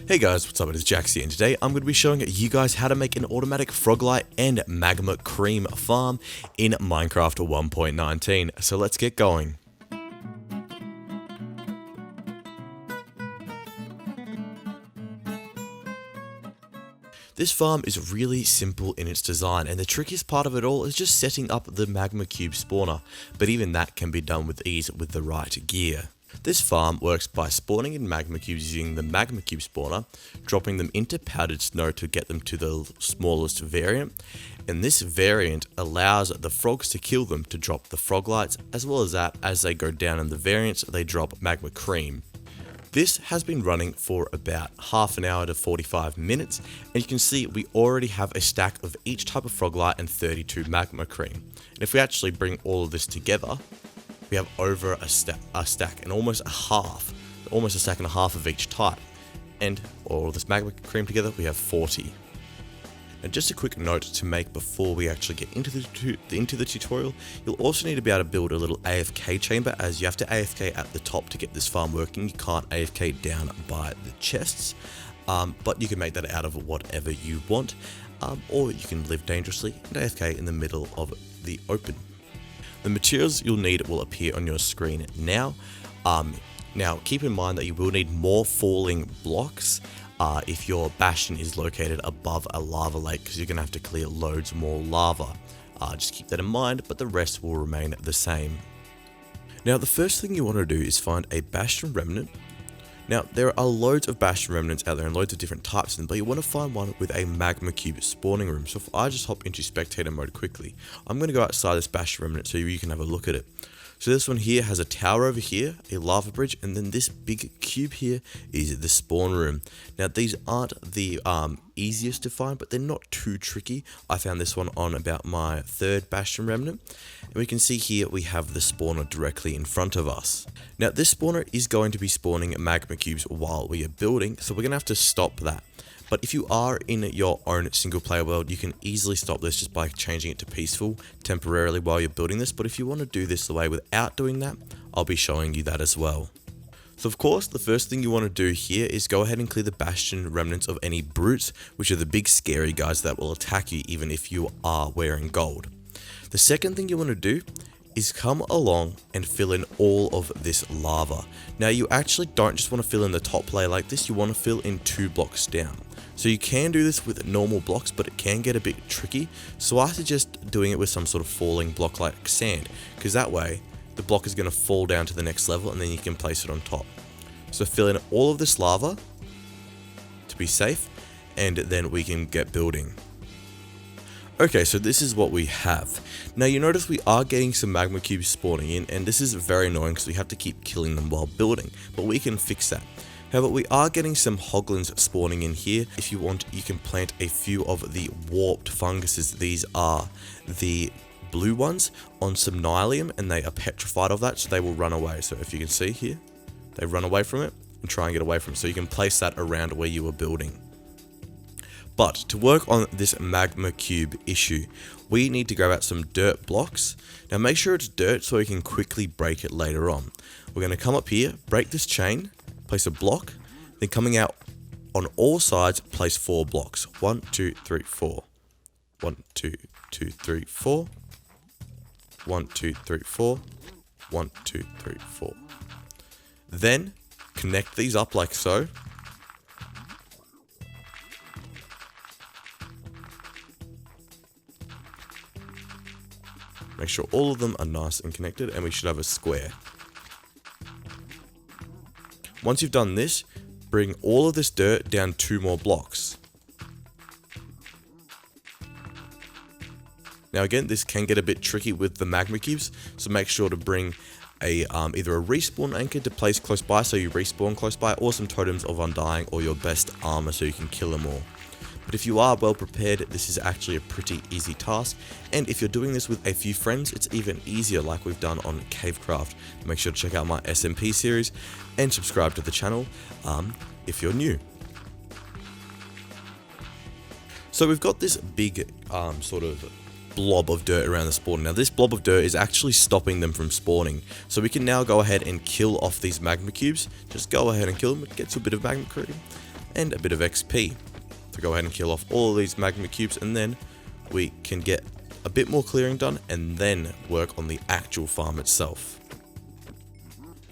Hey guys, what's up? It is Jax here, and today I'm going to be showing you guys how to make an automatic Froglight and Magma Cream farm in Minecraft 1.19. So let's get going. This farm is really simple in its design, and the trickiest part of it all is just setting up the Magma Cube spawner, but even that can be done with ease with the right gear. This farm works by spawning in magma cubes using the magma cube spawner, dropping them into powdered snow to get them to the smallest variant, and this variant allows the frogs to kill them to drop the froglights, as well as that as they go down in the variants they drop magma cream. This has been running for about half an hour to 45 minutes, and you can see we already have a stack of each type of froglight and 32 magma cream. And if we actually bring all of this together, we have over a stack and almost a stack and a half of each type. And all this magma cream together, we have 40. And just a quick note to make before we actually get into the tutorial, you'll also need to be able to build a little AFK chamber, as you have to AFK at the top to get this farm working. You can't AFK down by the chests, but you can make that out of whatever you want, or you can live dangerously and AFK in the middle of the open. The materials you'll need will appear on your screen now. Now keep in mind that you will need more falling blocks if your bastion is located above a lava lake, because you're going to have to clear loads more lava. Just keep that in mind, but the rest will remain the same. Now the first thing you want to do is find a bastion remnant. Now there are loads of bastion remnants out there and loads of different types of them, but you want to find one with a magma cube spawning room. So if I just hop into spectator mode quickly, I'm going to go outside this bastion remnant so you can have a look at it. So this one here has a tower over here, a lava bridge, and then this big cube here is the spawn room. Now these aren't the easiest to find, but they're not too tricky. I found this one on about my third bastion remnant, and we can see here we have the spawner directly in front of us. Now this spawner is going to be spawning magma cubes while we are building, so we're going to have to stop that. But if you are in your own single player world, you can easily stop this just by changing it to peaceful temporarily while you're building this. But if you want to do this the way without doing that, I'll be showing you that as well. So of course, the first thing you want to do here is go ahead and clear the bastion remnants of any brutes, which are the big scary guys that will attack you even if you are wearing gold. The second thing you want to do is come along and fill in all of this lava. Now you actually don't just want to fill in the top layer like this, you want to fill in 2 blocks down. So you can do this with normal blocks, but it can get a bit tricky. So I suggest doing it with some sort of falling block like sand, because that way the block is going to fall down to the next level and then you can place it on top. So fill in all of this lava to be safe, and then we can get building. Okay, so this is what we have. Now you notice we are getting some magma cubes spawning in, and this is very annoying because we have to keep killing them while building, but we can fix that. However, we are getting some hoglins spawning in here. If you want, you can plant a few of the warped funguses. These are the blue ones on some nylium, and they are petrified of that, so they will run away. So if you can see here, they run away from it and try and get away from it. So you can place that around where you are building. But to work on this magma cube issue, we need to grab out some dirt blocks. Now make sure it's dirt so we can quickly break it later on. We're going to come up here, break this chain, place a block, then coming out on all sides, place 4 blocks. 1, 2, 3, 4. 1, 2, 2, 3, 4. 1, 2, 3, 4. 1, 2, 3, 4. Then connect these up like so. Make sure all of them are nice and connected, and we should have a square. Once you've done this, bring all of this dirt down 2 more blocks. Now again, this can get a bit tricky with the magma cubes, so make sure to bring a either a respawn anchor to place close by so you respawn close by, or some totems of undying, or your best armor so you can kill them all. But if you are well prepared, this is actually a pretty easy task, and if you're doing this with a few friends, it's even easier, like we've done on Cavecraft. Make sure to check out my SMP series and subscribe to the channel if you're new. So we've got this big sort of blob of dirt around the spawn. Now this blob of dirt is actually stopping them from spawning, so we can now go ahead and kill off these magma cubes. Just go ahead and kill them. It gets you a bit of magma cream. and a bit of XP. So go ahead and kill off all of these magma cubes, and then we can get a bit more clearing done and then work on the actual farm itself.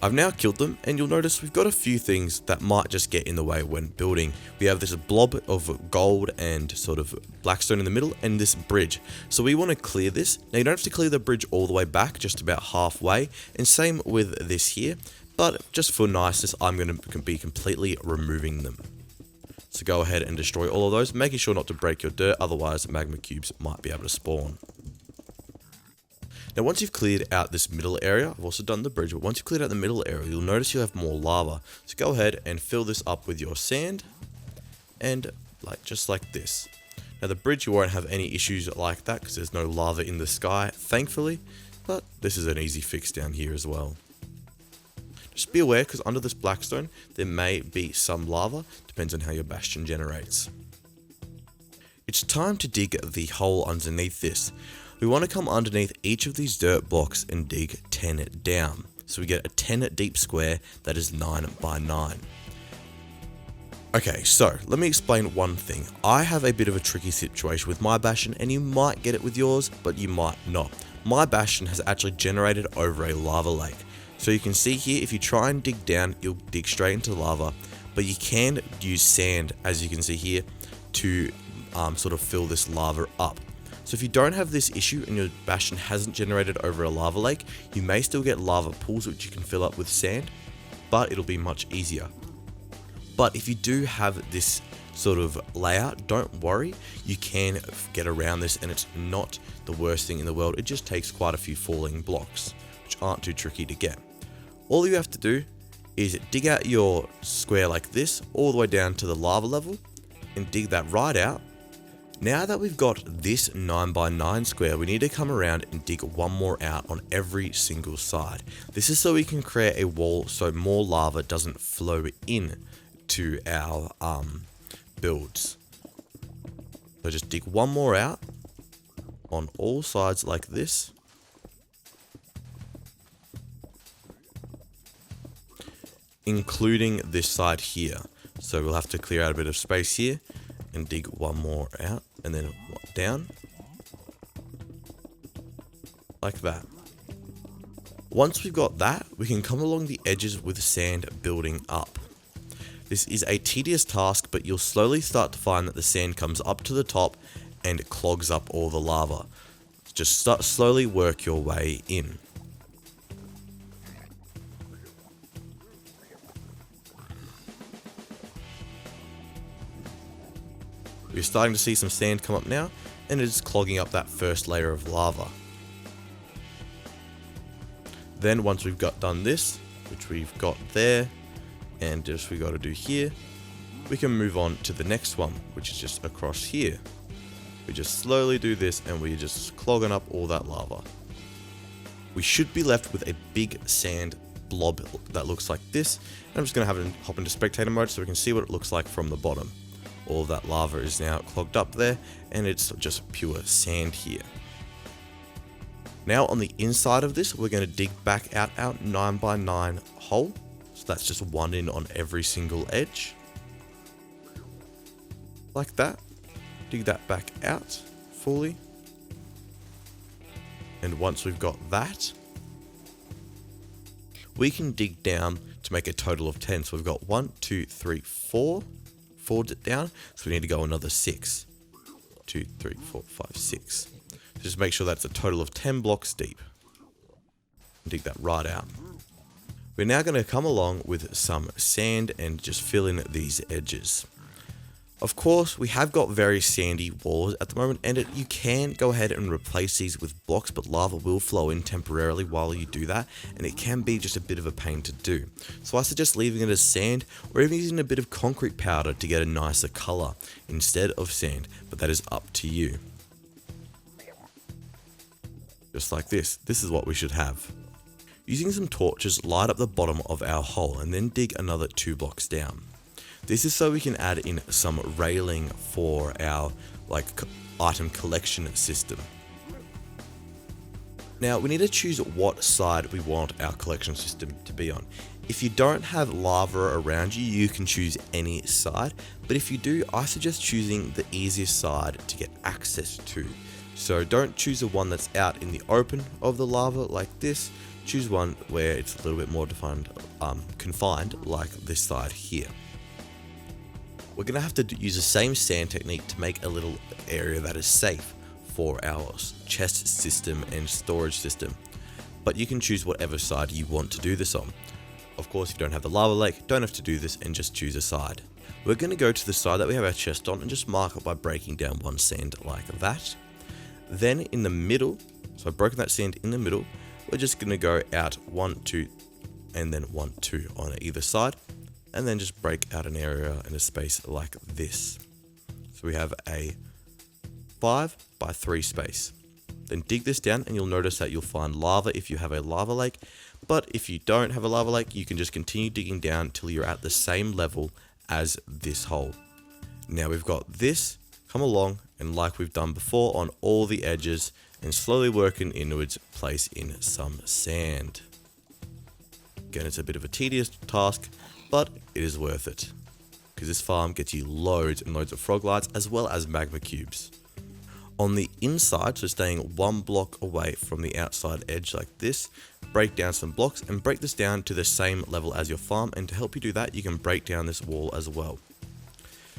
I've now killed them, and you'll notice we've got a few things that might just get in the way when building. We have this blob of gold and sort of blackstone in the middle, and this bridge. So we want to clear this. Now you don't have to clear the bridge all the way back, just about halfway, and same with this here, but just for niceness I'm going to be completely removing them. So go ahead and destroy all of those, making sure not to break your dirt, otherwise magma cubes might be able to spawn. Now once you've cleared out this middle area, I've also done the bridge, but once you've cleared out the middle area, you'll notice you'll have more lava. So go ahead and fill this up with your sand, and just like this. Now the bridge, you won't have any issues like that because there's no lava in the sky, thankfully, but this is an easy fix down here as well. Just be aware, because under this blackstone, there may be some lava, depends on how your bastion generates. It's time to dig the hole underneath this. We want to come underneath each of these dirt blocks and dig 10 down. So we get a 10 deep square that is 9 by 9. Okay, so let me explain one thing. I have a bit of a tricky situation with my bastion, and you might get it with yours, but you might not. My bastion has actually generated over a lava lake. So you can see here, if you try and dig down, you'll dig straight into lava, but you can use sand, as you can see here, to sort of fill this lava up. So if you don't have this issue and your bastion hasn't generated over a lava lake, you may still get lava pools which you can fill up with sand, but it'll be much easier. But if you do have this sort of layout, don't worry, you can get around this, and it's not the worst thing in the world. It just takes quite a few falling blocks, which aren't too tricky to get. All you have to do is dig out your square like this, all the way down to the lava level, and dig that right out. Now that we've got this 9 by 9 square, we need to come around and dig one more out on every single side. This is so we can create a wall so more lava doesn't flow in to our builds. So just dig one more out on all sides like this. Including this side here. So we'll have to clear out a bit of space here and dig one more out, and then down like that. Once we've got that, we can come along the edges with sand building up. This is a tedious task, but you'll slowly start to find that the sand comes up to the top and clogs up all the lava. Just slowly work your way in. We're starting to see some sand come up now, and it is clogging up that first layer of lava. Then once we've done this, which we've got there, and just we got to do here, we can move on to the next one, which is just across here. We just slowly do this, and we're just clogging up all that lava. We should be left with a big sand blob that looks like this, and I'm just going to have it hop into spectator mode so we can see what it looks like from the bottom. All of that lava is now clogged up there, and it's just pure sand here. Now on the inside of this, we're going to dig back out our 9 by 9 hole. So that's just one in on every single edge. Like that. Dig that back out fully. And once we've got that, we can dig down to make a total of 10. So we've got 1, 2, 3, 4. 4 down, so we need to go another 6. 2, 3, 4, 5, 6. Just make sure that's a total of 10 blocks deep. Dig that right out. We're now going to come along with some sand and just fill in these edges. Of course, we have got very sandy walls at the moment, and you can go ahead and replace these with blocks, but lava will flow in temporarily while you do that, and it can be just a bit of a pain to do. So I suggest leaving it as sand, or even using a bit of concrete powder to get a nicer color instead of sand, but that is up to you. Just like this. This is what we should have. Using some torches, light up the bottom of our hole, and then dig another 2 blocks down. This is so we can add in some railing for our item collection system. Now we need to choose what side we want our collection system to be on. If you don't have lava around you, you can choose any side, but if you do, I suggest choosing the easiest side to get access to. So don't choose the one that's out in the open of the lava like this, choose one where it's a little bit more confined like this side here. We're going to have to use the same sand technique to make a little area that is safe for our chest system and storage system, but you can choose whatever side you want to do this on. Of course, if you don't have the lava lake, don't have to do this and just choose a side. We're going to go to the side that we have our chest on and just mark it by breaking down one sand like that. Then in the middle, so I've broken that sand in the middle, we're just going to go out 1, 2, and then 1, 2 on either side, and then just break out an area and a space like this. So we have a 5 by 3 space. Then dig this down and you'll notice that you'll find lava if you have a lava lake, but if you don't have a lava lake, you can just continue digging down till you're at the same level as this hole. Now we've got this, come along, and like we've done before on all the edges, and slowly working inwards, place in some sand. Again, it's a bit of a tedious task, but it is worth it, because this farm gets you loads and loads of froglights as well as magma cubes. On the inside, so staying 1 block away from the outside edge like this, break down some blocks and break this down to the same level as your farm, and to help you do that, you can break down this wall as well.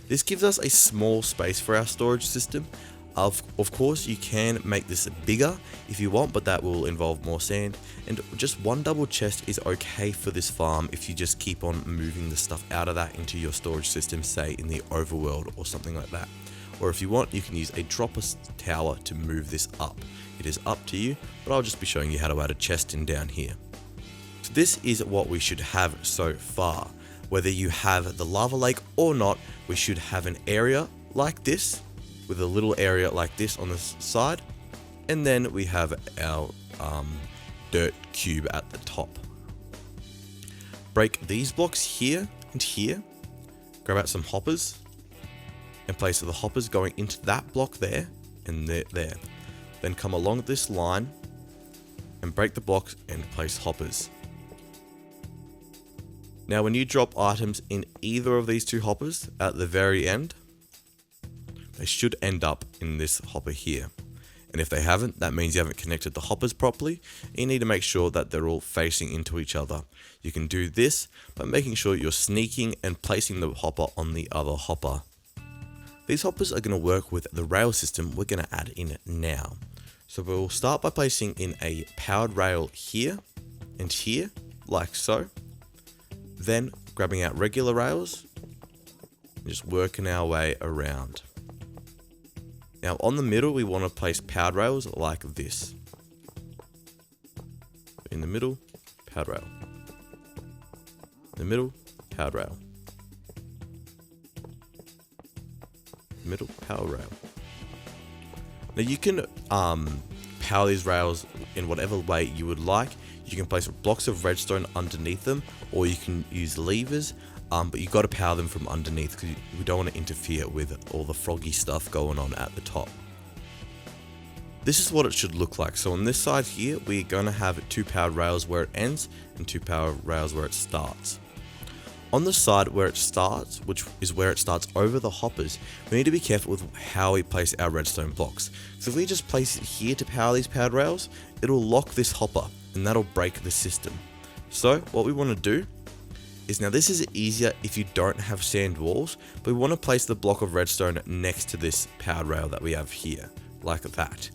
This gives us a small space for our storage system. Of course, you can make this bigger if you want, but that will involve more sand, and just 1 double chest is okay for this farm if you just keep on moving the stuff out of that into your storage system, say in the overworld or something like that. Or if you want, you can use a dropper tower to move this up. It is up to you, but I'll just be showing you how to add a chest in down here. So this is what we should have so far. Whether you have the lava lake or not, we should have an area like this, with a little area like this on the side, and then we have our dirt cube at the top. Break these blocks here and here, grab out some hoppers, and place the hoppers going into that block there and there. Then come along this line and break the blocks and place hoppers. Now when you drop items in either of these 2 hoppers at the very end, they should end up in this hopper here. And if they haven't, that means you haven't connected the hoppers properly. You need to make sure that they're all facing into each other. You can do this by making sure you're sneaking and placing the hopper on the other hopper. These hoppers are going to work with the rail system we're going to add in now. So we'll start by placing in a powered rail here and here, like so. Then grabbing out regular rails and just working our way around. Now on the middle, we want to place powered rails like this. In the middle, powered rail. In the middle, powered rail. Middle, power rail. Now you can power these rails in whatever way you would like. You can place blocks of redstone underneath them, or you can use levers, but you've got to power them from underneath because we don't want to interfere with all the froggy stuff going on at the top. This is what it should look like. So on this side here, we're going to have 2 powered rails where it ends and 2 powered rails where it starts. On the side where it starts, which is where it starts over the hoppers, we need to be careful with how we place our redstone blocks. So if we just place it here to power these powered rails, it'll lock this hopper and that'll break the system. So what we want to do is, now this is easier if you don't have sand walls, but we want to place the block of redstone next to this powered rail that we have here, like that.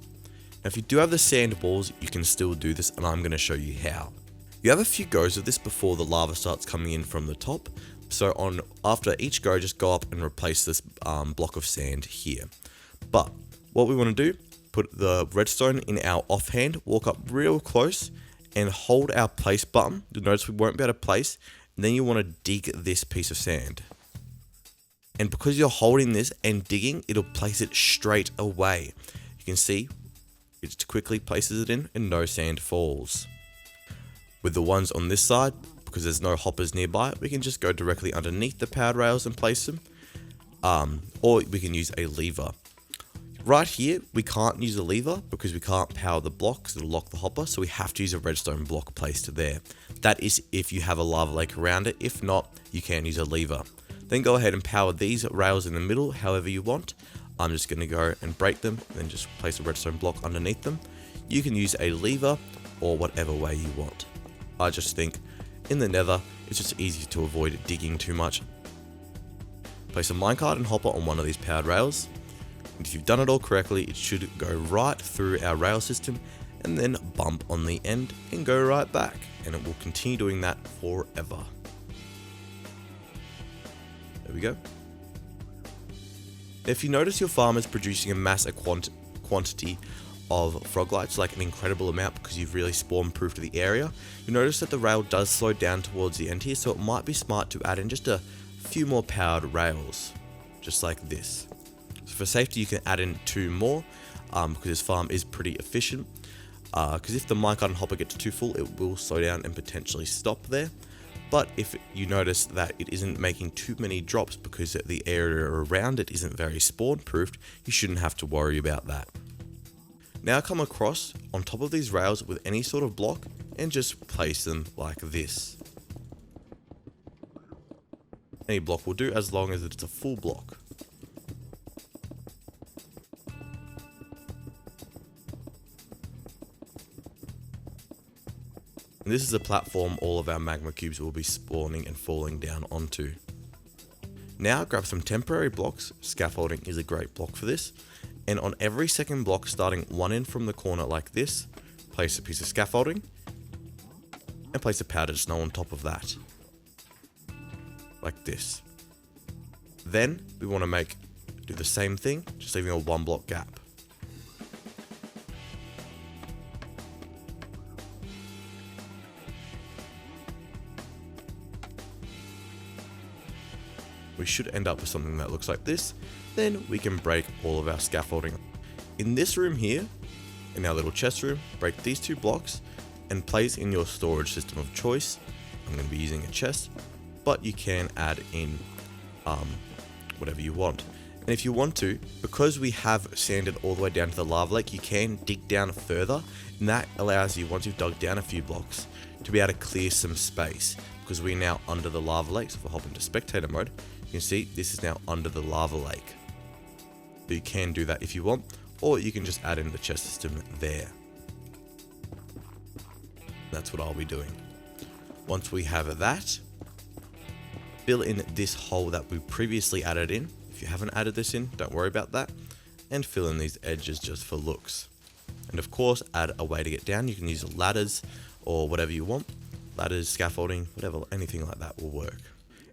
Now if you do have the sand walls, you can still do this, and I'm going to show you how. You have a few goes of this before the lava starts coming in from the top. So after each go, just go up and replace this block of sand here. But what we want to do, put the redstone in our offhand, walk up real close and hold our place button. You'll notice we won't be able to place. And then you want to dig this piece of sand. And because you're holding this and digging, it'll place it straight away. You can see it quickly places it in and no sand falls. With the ones on this side, because there's no hoppers nearby, we can just go directly underneath the powered rails and place them. Or we can use a lever. Right here, we can't use a lever because we can't power the block because it'll lock the hopper, so we have to use a redstone block placed there. That is if you have a lava lake around it. If not, you can use a lever. Then go ahead and power these rails in the middle however you want. I'm just going to go and break them, and then just place a redstone block underneath them. You can use a lever or whatever way you want. I just think in the nether, it's just easy to avoid digging too much. Place a minecart and hopper on one of these powered rails. And if you've done it all correctly, it should go right through our rail system and then bump on the end and go right back. And it will continue doing that forever. There we go. If you notice your farm is producing a massive quantity of Froglights, like an incredible amount because you've really spawn proofed the area, you notice that the rail does slow down towards the end here, so it might be smart to add in just a few more powered rails, just like this. So for safety you can add in 2 more, because this farm is pretty efficient, because if the minecart and hopper gets too full, it will slow down and potentially stop there. But if you notice that it isn't making too many drops because the area around it isn't very spawn proofed, you shouldn't have to worry about that. Now come across on top of these rails with any sort of block and just place them like this. Any block will do as long as it's a full block. And this is a platform all of our magma cubes will be spawning and falling down onto. Now grab some temporary blocks. Scaffolding is a great block for this. And on every second block, starting one end from the corner like this, place a piece of scaffolding and place a powdered snow on top of that. Like this. Then we want to do the same thing, just leaving a 1 block gap. We should end up with something that looks like this. Then we can break all of our scaffolding. In this room here, in our little chest room, break these 2 blocks and place in your storage system of choice. I'm going to be using a chest, but you can add in whatever you want. And if you want to, because we have sanded all the way down to the lava lake, you can dig down further, and that allows you, once you've dug down a few blocks, to be able to clear some space, because we're now under the lava lake. So if I hop into spectator mode, you can see this is now under the lava lake. So you can do that if you want, or you can just add in the chest system there. That's what I'll be doing. Once we have that, fill in this hole that we previously added in. If you haven't added this in, don't worry about that. And fill in these edges just for looks. And of course, add a way to get down. You can use ladders or whatever you want. Ladders, scaffolding, whatever, anything like that will work.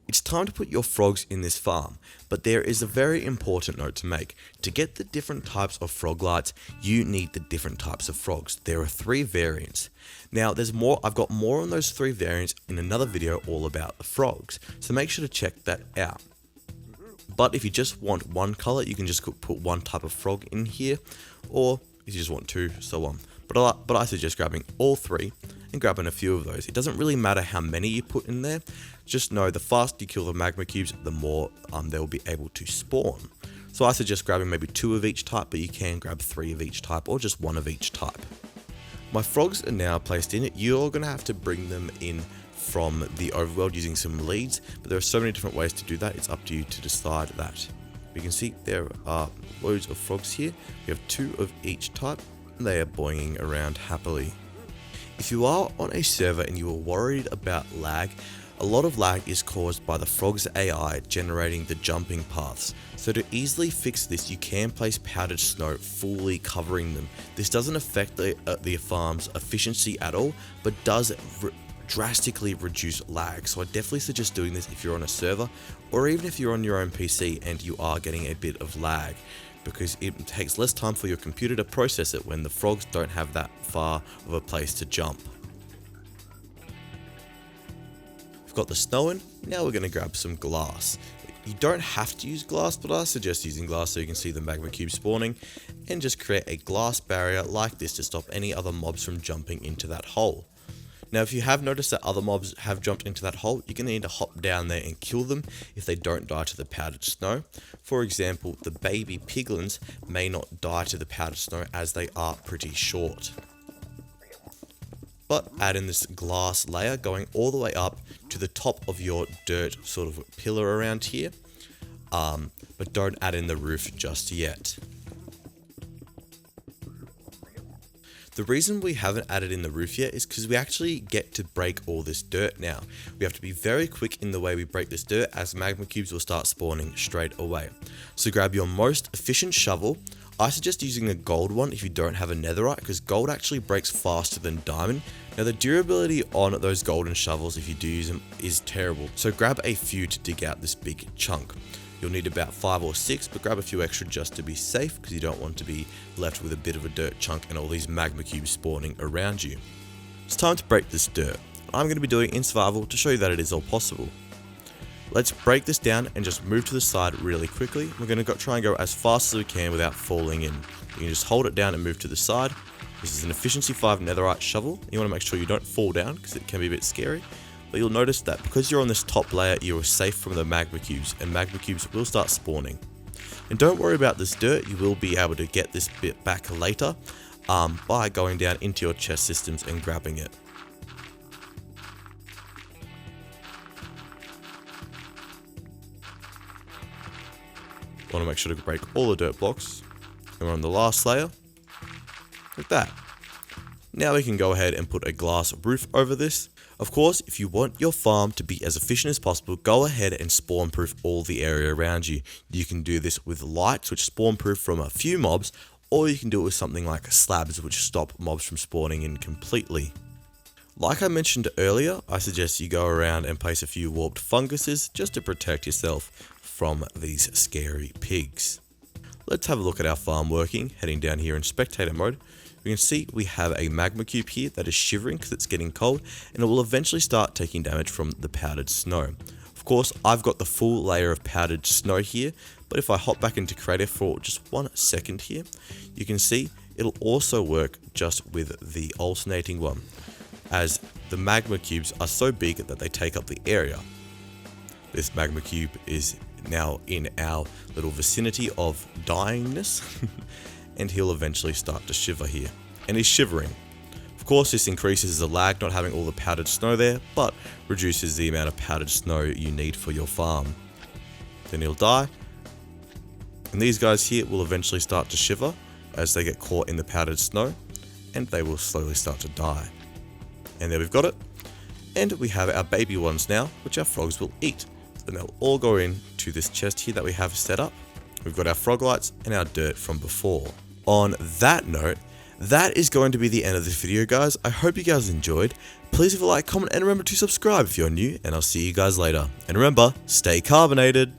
It's time to put your frogs in this farm, but there is a very important note to make. To get the different types of Froglights, you need the different types of frogs. There are 3 variants. Now there's more, I've got more on those 3 variants in another video all about the frogs, so make sure to check that out. But if you just want one color, you can just put one type of frog in here, or if you just want 2, so on. But I suggest grabbing all 3 and grabbing a few of those. It doesn't really matter how many you put in there. Just know the faster you kill the magma cubes, the more they'll be able to spawn. So I suggest grabbing maybe 2 of each type, but you can grab 3 of each type or just 1 of each type. My frogs are now placed in. You're going to have to bring them in from the overworld using some leads, but there are so many different ways to do that. It's up to you to decide that. You can see there are loads of frogs here. We have 2 of each type, and they are boinging around happily. If you are on a server and you are worried about lag, a lot of lag is caused by the frog's AI generating the jumping paths. So to easily fix this, you can place powdered snow fully covering them. This doesn't affect the farm's efficiency at all, but does drastically reduce lag. So I definitely suggest doing this if you're on a server, or even if you're on your own PC and you are getting a bit of lag, because it takes less time for your computer to process it when the frogs don't have that far of a place to jump. We've got the snow in, now we're going to grab some glass. You don't have to use glass, but I suggest using glass so you can see the magma cube spawning, and just create a glass barrier like this to stop any other mobs from jumping into that hole. Now if you have noticed that other mobs have jumped into that hole, you're going to need to hop down there and kill them if they don't die to the powdered snow. For example, the baby piglins may not die to the powdered snow as they are pretty short. but add in this glass layer going all the way up to the top of your dirt sort of pillar around here, but don't add in the roof just yet. The reason we haven't added in the roof yet is because we actually get to break all this dirt now. We have to be very quick in the way we break this dirt, as magma cubes will start spawning straight away. So grab your most efficient shovel. I suggest using a gold one if you don't have a netherite, because gold actually breaks faster than diamond. Now the durability on those golden shovels, if you do use them, is terrible. So grab a few to dig out this big chunk. You'll need about 5 or 6, but grab a few extra just to be safe, because you don't want to be left with a bit of a dirt chunk and all these magma cubes spawning around you. It's time to break this dirt. I'm going to be doing it in survival to show you that it is all possible. Let's break this down and just move to the side really quickly. We're going to try and go as fast as we can without falling in. You can just hold it down and move to the side. This is an efficiency 5 netherite shovel. You want to make sure you don't fall down, because it can be a bit scary. But you'll notice that because you're on this top layer, you are safe from the magma cubes, and magma cubes will start spawning. And don't worry about this dirt, you will be able to get this bit back later by going down into your chest systems and grabbing it. Want to make sure to break all the dirt blocks. And we're on the last layer, like that. Now we can go ahead and put a glass roof over this. Of course, if you want your farm to be as efficient as possible, go ahead and spawn proof all the area around you. You can do this with lights, which spawn proof from a few mobs, or you can do it with something like slabs, which stop mobs from spawning in completely. Like I mentioned earlier, I suggest you go around and place a few warped funguses just to protect yourself from these scary pigs. Let's have a look at our farm working, heading down here in spectator mode. We can see we have a magma cube here that is shivering because it's getting cold, and it will eventually start taking damage from the powdered snow. Of course, I've got the full layer of powdered snow here, but if I hop back into creative for just 1 second here, you can see it'll also work just with the alternating one, as the magma cubes are so big that they take up the area. This magma cube is now in our little vicinity of dyingness. And he'll eventually start to shiver here. And he's shivering. Of course, this increases the lag not having all the powdered snow there, but reduces the amount of powdered snow you need for your farm. Then he'll die. And these guys here will eventually start to shiver as they get caught in the powdered snow, and they will slowly start to die. And there we've got it. And we have our baby ones now, which our frogs will eat. And they'll all go into this chest here that we have set up. We've got our froglights and our dirt from before. On that note, that is going to be the end of this video, guys. I hope you guys enjoyed. Please leave a like, comment, and remember to subscribe if you're new, and I'll see you guys later. And remember, stay carbonated.